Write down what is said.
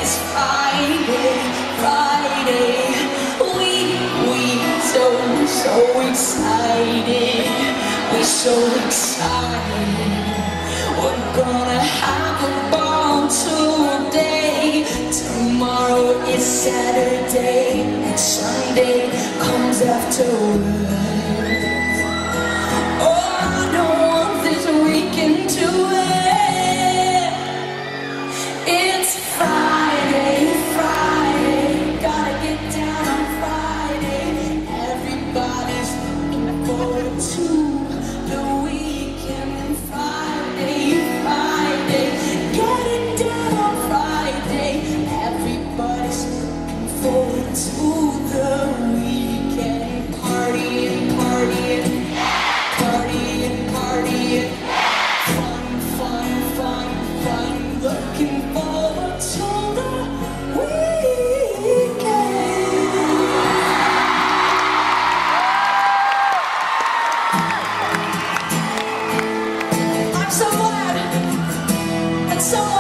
It's Friday, Friday. We so excited. We're so excited. We're gonna have a ball today. Tomorrow is Saturday and Sunday comes afterwards. Oh, I don't want this weekend to end. It's Friday, Friday. Gotta get down on Friday. Everybody's looking forward to the weekend. Friday, Friday. Getting down on Friday. Everybody's looking forward to the weekend. Partying, partying. Partying, partying. Fun, fun, fun, fun. Looking forward to the weekend. I'm so glad that someone